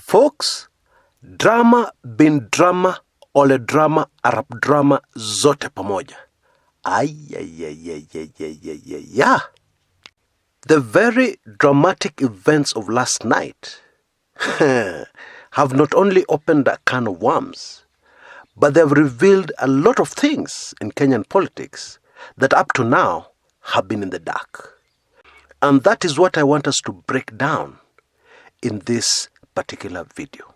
Folks, drama bin drama, ole drama, Arab drama zote pamoja. Yeah. The very dramatic events of last night have not only opened a can of worms, but they have revealed a lot of things in Kenyan politics that up to now have been in the dark. And that is what I want us to break down in this particular video.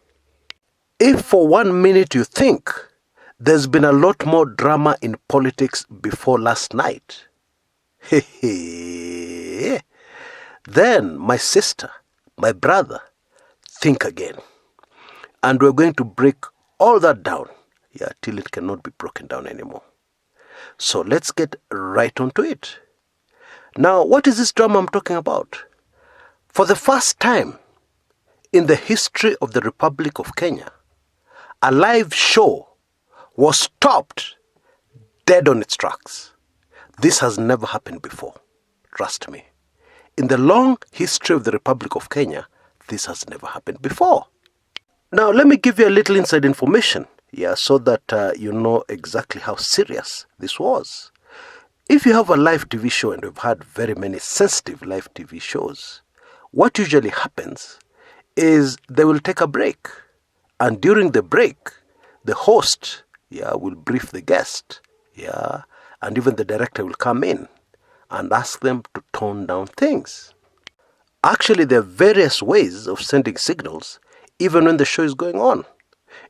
If for 1 minute you think there's been a lot more drama in politics before last night, then my sister, my brother, think again. And we're going to break all that down, till it cannot be broken down anymore. So let's get right onto it. Now, what is this drama I'm talking about? For the first time in the history of the Republic of Kenya, a live show was stopped dead on its tracks. This has never happened before. Trust me. In the long history of the Republic of Kenya, this has never happened before. Now, let me give you a little inside information, so that you know exactly how serious this was. If you have a live TV show, and we've had very many sensitive live TV shows, what usually happens is they will take a break. And during the break, the host will brief the guest, and even the director will come in and ask them to tone down things. Actually, there are various ways of sending signals, even when the show is going on.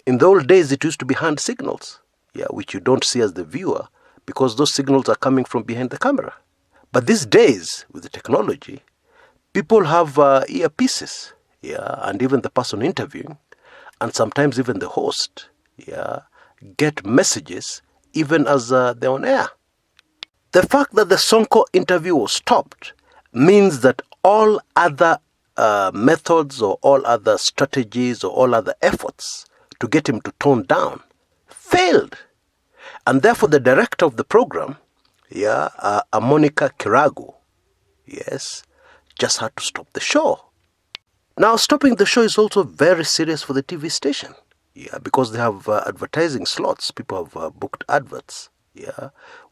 In the old days, it used to be hand signals, which you don't see as the viewer, because those signals are coming from behind the camera. But these days, with the technology, people have earpieces, and even the person interviewing, and sometimes even the host, get messages even as they're on air. The fact that the Sonko interview was stopped means that all other methods or all other strategies or all other efforts to get him to tone down failed. And therefore the director of the program, Monica Kiragu, just had to stop the show. Now, stopping the show is also very serious for the TV station, because they have advertising slots. People have booked adverts,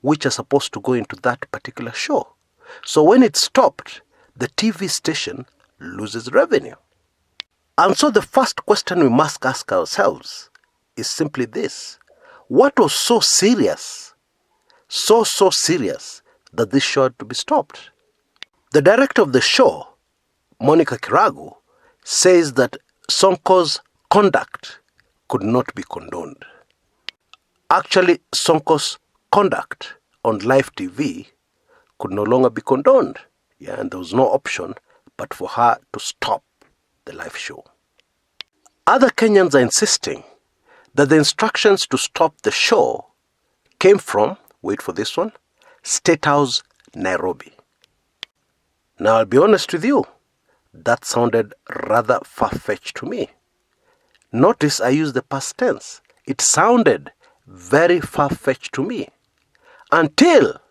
which are supposed to go into that particular show. So when it's stopped, the TV station loses revenue. And so the first question we must ask ourselves is simply this: what was so serious, so serious, that this show had to be stopped? The director of the show, Monica Kiragu, says that Sonko's conduct could not be condoned. Actually, Sonko's conduct on live TV could no longer be condoned. And there was no option but for her to stop the live show. Other Kenyans are insisting that the instructions to stop the show came from, wait for this one, State House, Nairobi. Now, I'll be honest with you, that sounded rather far-fetched to me. Notice I used the past tense. It sounded very far-fetched to me. Until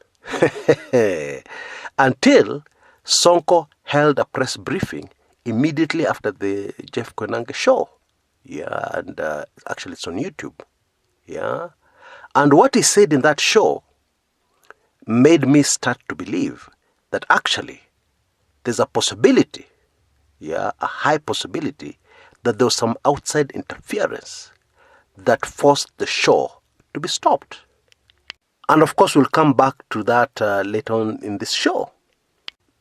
Sonko held a press briefing immediately after the Jeff Koinange show. And actually it's on YouTube. And what he said in that show made me start to believe that actually there's a possibility, a high possibility, that there was some outside interference that forced the show to be stopped. And of course, we'll come back to that later on in this show.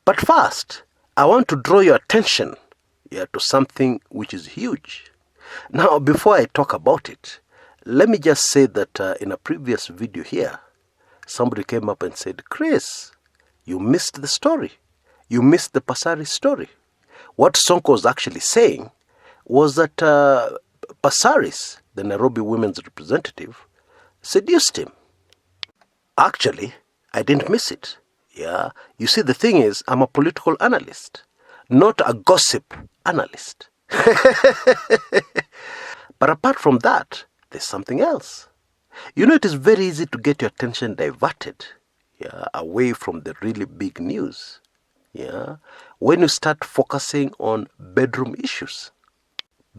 But first, I want to draw your attention to something which is huge. Now, before I talk about it, let me just say that in a previous video here, somebody came up and said, "Chris, you missed the story. You missed the Pasari story." What Sonko was actually saying was that Pasaris, the Nairobi women's representative, seduced him. Actually, I didn't miss it. You see, the thing is, I'm a political analyst, not a gossip analyst. But apart from that, there's something else. You know, it is very easy to get your attention diverted, away from the really big news, when you start focusing on bedroom issues.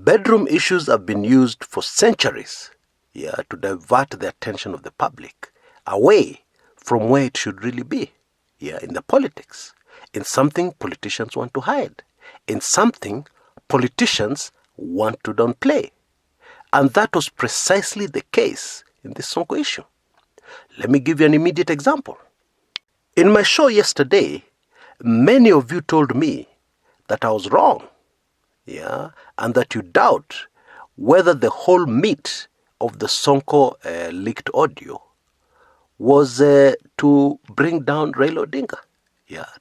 Bedroom issues have been used for centuries, to divert the attention of the public away from where it should really be, in the politics, in something politicians want to hide, in something politicians want to downplay. And that was precisely the case in this Sonko issue. Let me give you an immediate example. In my show yesterday, many of you told me that I was wrong, and that you doubt whether the whole meat of the Sonko leaked audio was to bring down Raila Odinga,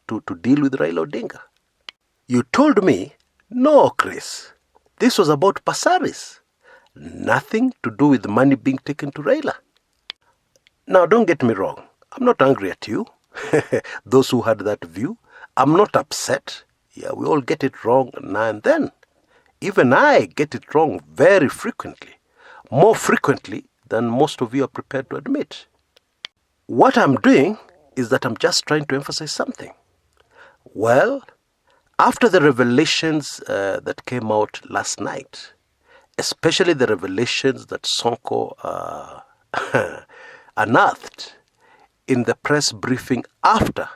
to deal with Raila Odinga. You told me, no, Chris, this was about Pasaris, nothing to do with the money being taken to Raila. Now, don't get me wrong, I'm not angry at you, those who had that view. I'm not upset. We all get it wrong now and then. Even I get it wrong very frequently, more frequently than most of you are prepared to admit. What I'm doing is that I'm just trying to emphasize something. Well, after the revelations that came out last night, especially the revelations that Sonko unearthed in the press briefing after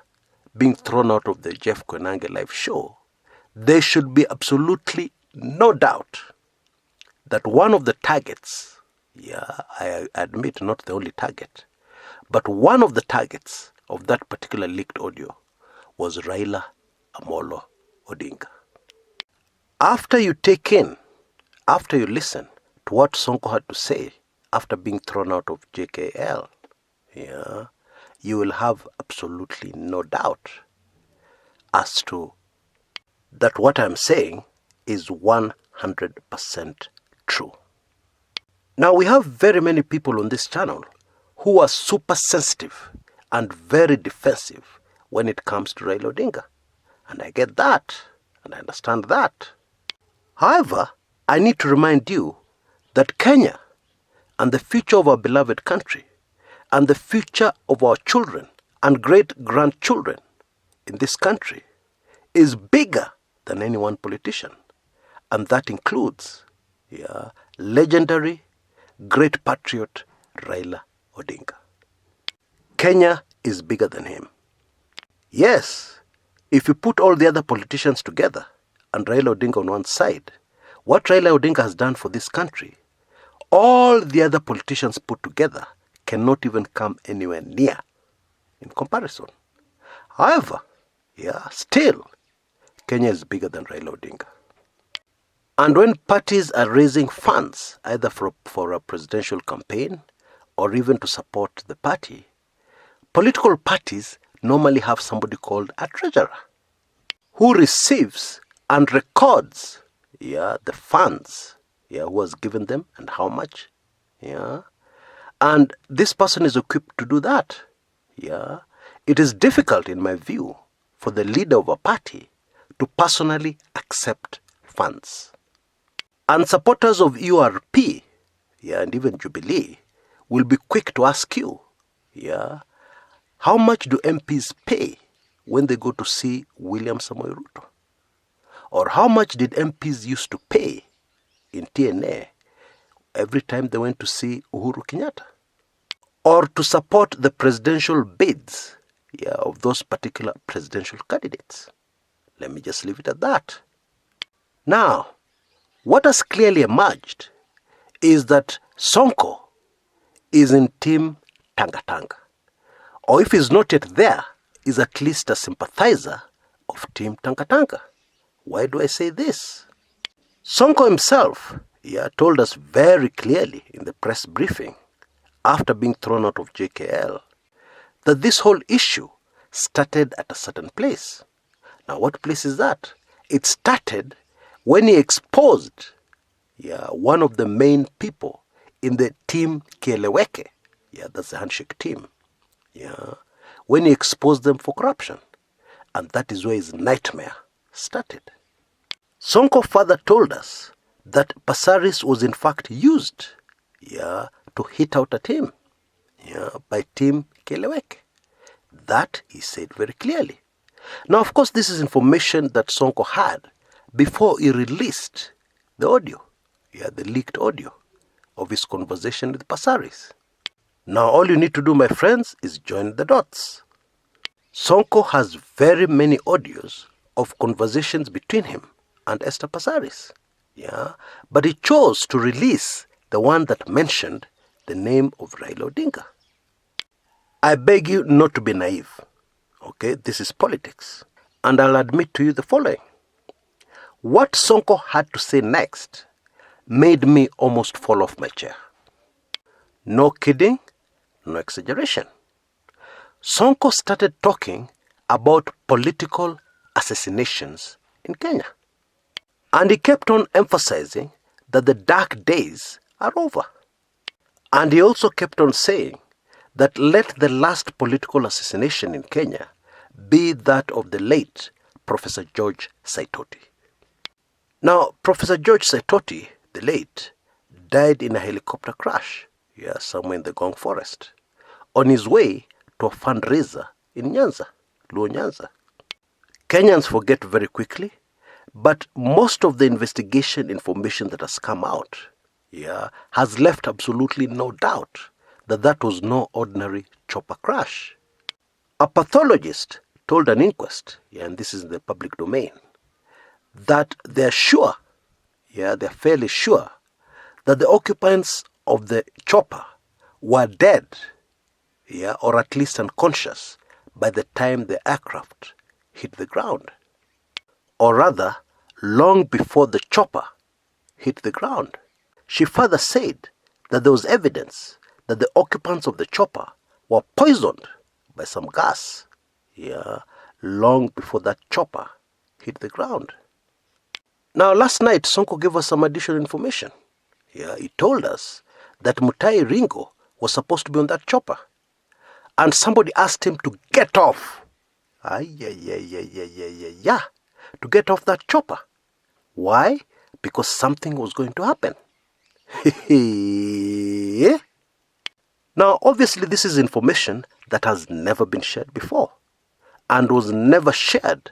being thrown out of the Jeff Koinange live show, there should be absolutely no doubt that one of the targets, I admit not the only target, but one of the targets of that particular leaked audio was Raila Amolo Odinga. After you listen to what Sonko had to say after being thrown out of JKL, you will have absolutely no doubt as to that what I'm saying is 100% true. Now, we have very many people on this channel who are super sensitive and very defensive when it comes to Raila Odinga. And I get that, and I understand that. However, I need to remind you that Kenya and the future of our beloved country and the future of our children and great-grandchildren in this country is bigger than any one politician. And that includes legendary great patriot Raila Odinga. Kenya is bigger than him. Yes, if you put all the other politicians together and Raila Odinga on one side, what Raila Odinga has done for this country, all the other politicians put together cannot even come anywhere near in comparison. However, still, Kenya is bigger than Raila Odinga. And when parties are raising funds, either for a presidential campaign or even to support the party, political parties normally have somebody called a treasurer who receives and records the funds who has given them and how much. And this person is equipped to do that. It is difficult, in my view, for the leader of a party to personally accept funds. And supporters of URP, and even Jubilee, will be quick to ask you, how much do MPs pay when they go to see William Samoei Ruto? Or how much did MPs used to pay in TNA every time they went to see Uhuru Kenyatta? Or to support the presidential bids of those particular presidential candidates? Let me just leave it at that. Now, what has clearly emerged is that Sonko is in Team Tanga Tanga. Or if he's not yet there, is at least a sympathizer of Team Tanga Tanga. Why do I say this? Sonko himself told us very clearly in the press briefing after being thrown out of JKL that this whole issue started at a certain place. Now, what place is that? It started when he exposed one of the main people in the team Kieleweke, that's the handshake team, when he exposed them for corruption. And that is where his nightmare started. Sonko further told us that Pasaris was in fact used to hit out at him by Team Kieleweke. That he said very clearly. Now, of course, this is information that Sonko had before he released the audio. the leaked audio of his conversation with Pasaris. Now all you need to do, my friends, is join the dots. Sonko has very many audios of conversations between him and Esther Pasaris. But he chose to release the one that mentioned the name of Raila Odinga. I beg you not to be naive. Okay, this is politics. And I'll admit to you the following. What Sonko had to say next made me almost fall off my chair. No kidding, no exaggeration. Sonko started talking about political assassinations in Kenya. And he kept on emphasizing that the dark days are over. And he also kept on saying that let the last political assassination in Kenya be that of the late Professor George Saitoti. Now, Professor George Saitoti, the late, died in a helicopter crash, somewhere in the Gong Forest, on his way to a fundraiser in Nyanza, Luo Nyanza. Kenyans forget very quickly, but most of the investigation information that has come out, has left absolutely no doubt that that was no ordinary chopper crash. A pathologist told an inquest, and this is in the public domain, that they're sure, they're fairly sure, that the occupants of the chopper were dead, or at least unconscious by the time the aircraft hit the ground. Or rather, long before the chopper hit the ground. She further said that there was evidence that the occupants of the chopper were poisoned by some gas, long before that chopper hit the ground. Now, last night, Sonko gave us some additional information. He told us that Mutahi Ringo was supposed to be on that chopper. And somebody asked him to get off. To get off that chopper. Why? Because something was going to happen. Now, obviously, this is information that has never been shared before and was never shared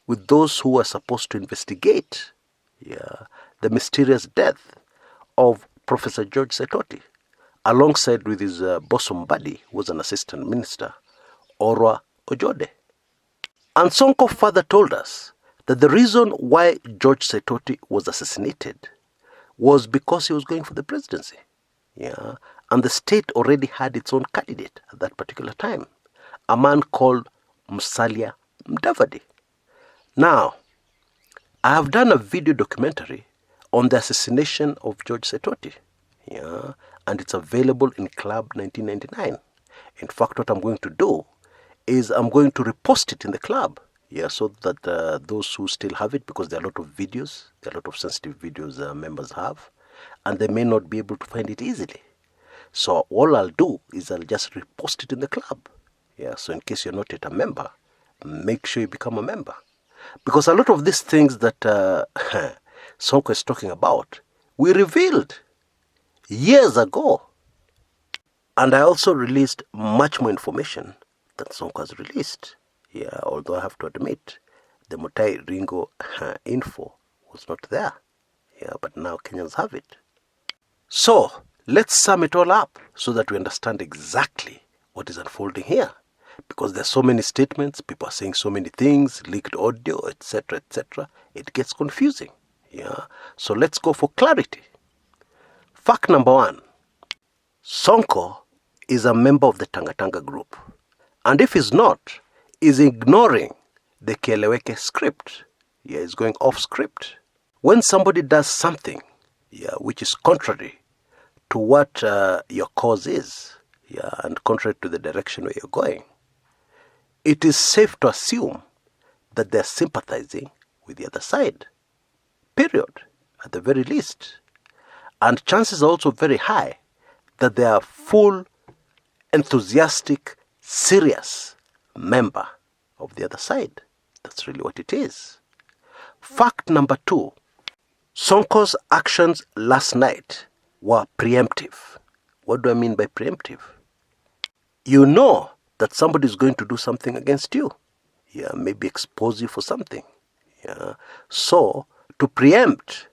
with those who were supposed to investigate the mysterious death of Professor George Saitoti, alongside with his bosom buddy, who was an assistant minister, Orwa Ojode. And Sonko further told us that the reason why George Saitoti was assassinated was because he was going for the presidency. And the state already had its own candidate at that particular time, a man called Musalia Mudavadi. Now, I have done a video documentary on the assassination of George Saitoti, and it's available in Club 1999. In fact, what I'm going to do is I'm going to repost it in the club, so that those who still have it, because there are a lot of videos, there are a lot of sensitive videos members have, and they may not be able to find it easily. So all I'll do is I'll just repost it in the club. So in case you're not yet a member, make sure you become a member. Because a lot of these things that Sonko is talking about, we revealed years ago. And I also released much more information than Sonko has released. Although I have to admit, the Mutahi Ringo info was not there. But now Kenyans have it. So, let's sum it all up so that we understand exactly what is unfolding here. Because there's so many statements, people are saying so many things, leaked audio, etc., etc. It gets confusing. So let's go for clarity. Fact number one, Sonko is a member of the Tanga group. And if he's not, he's ignoring the Kieleweke script. He's going off script. When somebody does something, which is contrary to what your cause is, and contrary to the direction where you're going, it is safe to assume that they're sympathizing with the other side. Period. At the very least. And chances are also very high that they are full, enthusiastic, serious member of the other side. That's really what it is. Fact number two, Sonko's actions last night were preemptive. What do I mean by preemptive? You know that somebody is going to do something against you. Maybe expose you for something. So, to preempt,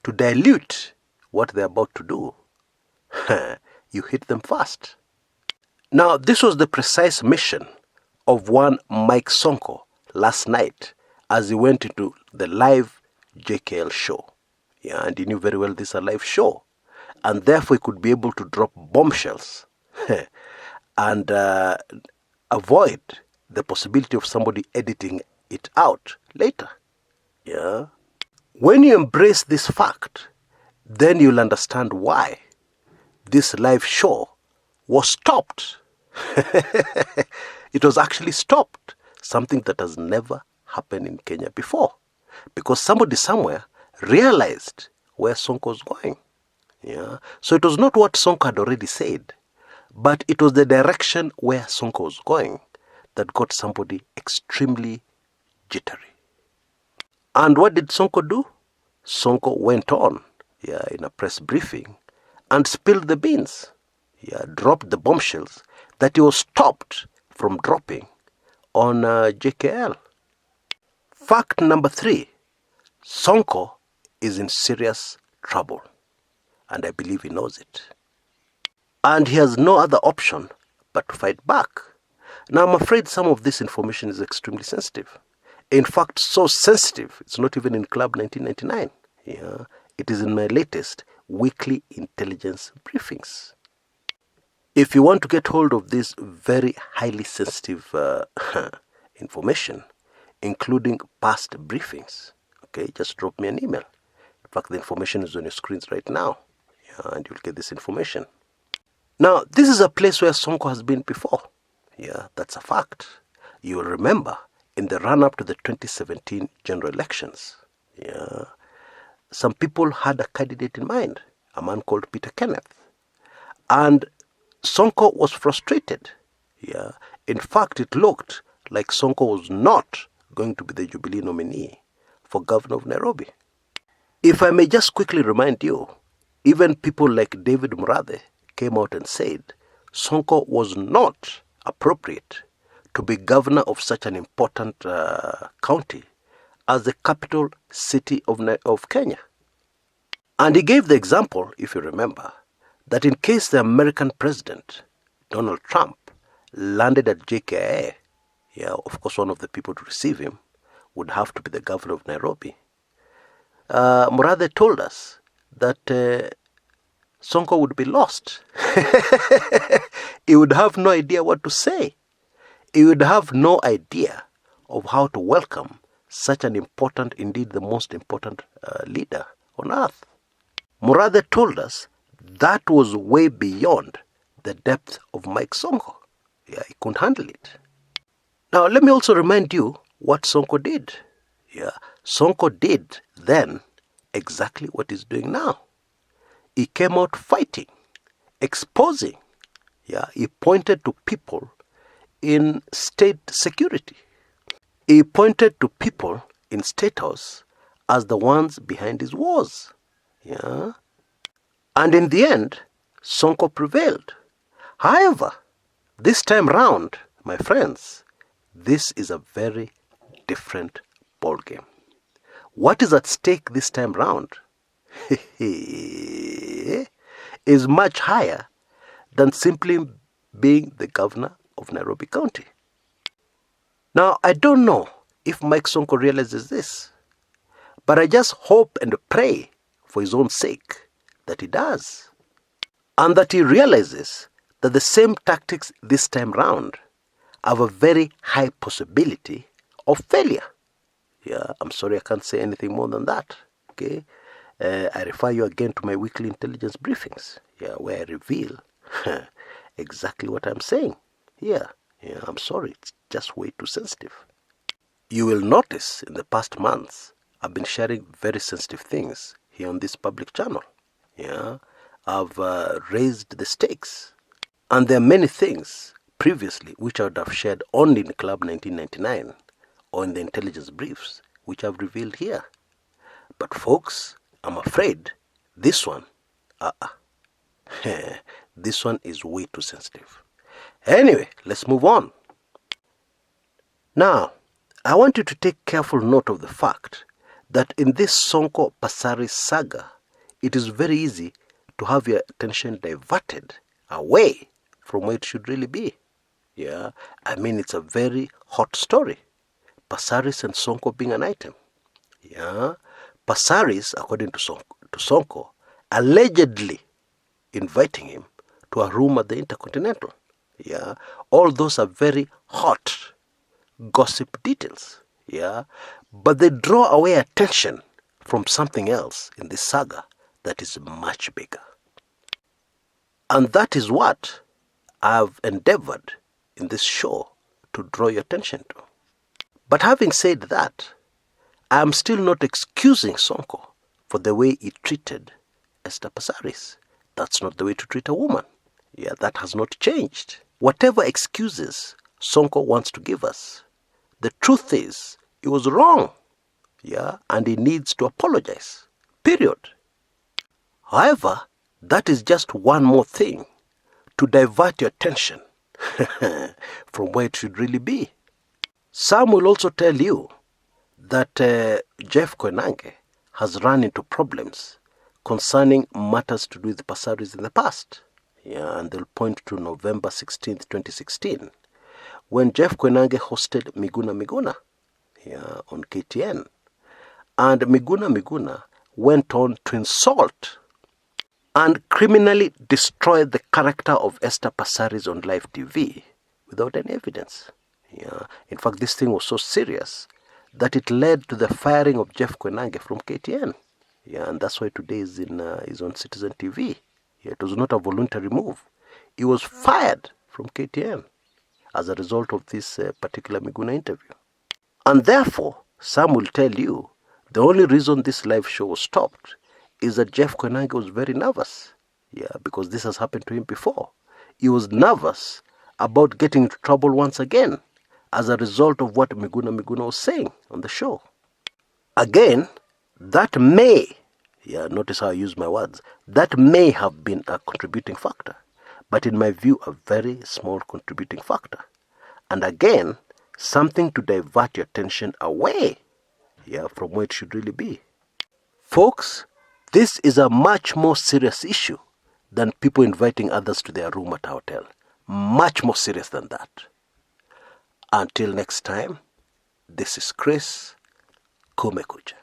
to dilute what they're about to do, you hit them fast. Now, this was the precise mission of one Mike Sonko last night as he went into the live JKL show. Yeah, and he knew very well this is a live show. And therefore, he could be able to drop bombshells and avoid the possibility of somebody editing it out later. Yeah. When you embrace this fact, then you'll understand why this live show was stopped. It was actually stopped, something that has never happened in Kenya before, because somebody somewhere realized where Sonko was going. Yeah. So it was not what Sonko had already said, but it was the direction where Sonko was going that got somebody extremely jittery. And what did Sonko do? Sonko went on, in a press briefing and spilled the beans, dropped the bombshells that he was stopped from dropping on JKL. Fact number 3, Sonko is in serious trouble, and I believe he knows it. And he has no other option but to fight back. Now, I'm afraid some of this information is extremely sensitive. In fact, so sensitive, it's not even in Club 1999. It is in my latest weekly intelligence briefings. If you want to get hold of this very highly sensitive information, including past briefings, just drop me an email. In fact, the information is on your screens right now, and you'll get this information. Now, this is a place where Sonko has been before. That's a fact. You will remember in the run-up to the 2017 general elections, some people had a candidate in mind, a man called Peter Kenneth. And Sonko was frustrated. In fact, it looked like Sonko was not going to be the Jubilee nominee for governor of Nairobi. If I may just quickly remind you, even people like David Mirada came out and said Sonko was not appropriate to be governor of such an important county as the capital city of Kenya. And he gave the example, if you remember, that in case the American president, Donald Trump, landed at JKIA, of course one of the people to receive him would have to be the governor of Nairobi. Mirada told us that Sonko would be lost. He would have no idea what to say. He would have no idea of how to welcome such an important, indeed the most important leader on earth. Mirada told us that was way beyond the depth of Mike Sonko. He couldn't handle it. Now, let me also remind you what Sonko did. Sonko did then exactly what he's doing now. He came out fighting, exposing. He pointed to people in state security. He pointed to people in State House as the ones behind his wars. And in the end, Sonko prevailed. However, this time round, my friends, this is a very different ballgame. What is at stake this time round is much higher than simply being the governor of Nairobi County. Now, I don't know if Mike Sonko realizes this, but I just hope and pray for his own sake that he does, and that he realizes that the same tactics this time round have a very high possibility of failure. I'm sorry I can't say anything more than that. I refer you again to my weekly intelligence briefings, where I reveal exactly what I'm saying. I'm sorry, it's just way too sensitive. You will notice in the past months, I've been sharing very sensitive things here on this public channel. I've raised the stakes. And there are many things previously which I would have shared only in Club 1999 or in the intelligence briefs, which I've revealed here. But folks, I'm afraid this one, this one is way too sensitive. Anyway, let's move on. Now, I want you to take careful note of the fact that in this Sonko Pasari saga, it is very easy to have your attention diverted away from where it should really be. Yeah, I mean, it's a very hot story. Passaris and Sonko being an item. Yeah, Passaris, according to Sonko, allegedly inviting him to a room at the Intercontinental. Yeah, all those are very hot gossip details. Yeah, but they draw away attention from something else in this saga that is much bigger. And that is what I've endeavored in this show to draw your attention to. But having said that, I am still not excusing Sonko for the way he treated Esther Passaris. That's not the way to treat a woman. Yeah, that has not changed. Whatever excuses Sonko wants to give us, the truth is he was wrong. Yeah, and he needs to apologize. Period. However, that is just one more thing to divert your attention from where it should really be. Some will also tell you that Jeff Koinange has run into problems concerning matters to do with Passaris in the past. Yeah, and they'll point to November 16th, 2016, when Jeff Koinange hosted Miguna on KTN. And Miguna went on to insult and criminally destroy the character of Esther Passaris on live TV without any evidence. Yeah. In fact, this thing was so serious that it led to the firing of Jeff Koinange from KTN. Yeah, and that's why today is on Citizen TV. Yeah, it was not a voluntary move. He was fired from KTN as a result of this particular Miguna interview. And therefore, some will tell you the only reason this live show was stopped is that Jeff Koinange was very nervous. Yeah, because this has happened to him before. He was nervous about getting into trouble once again as a result of what Miguna was saying on the show. Again, that may, notice how I use my words, that may have been a contributing factor, but in my view, a very small contributing factor. And again, something to divert your attention away, from where it should really be. Folks, this is a much more serious issue than people inviting others to their room at a hotel. Much more serious than that. Until next time, this is Chris Kumekucha.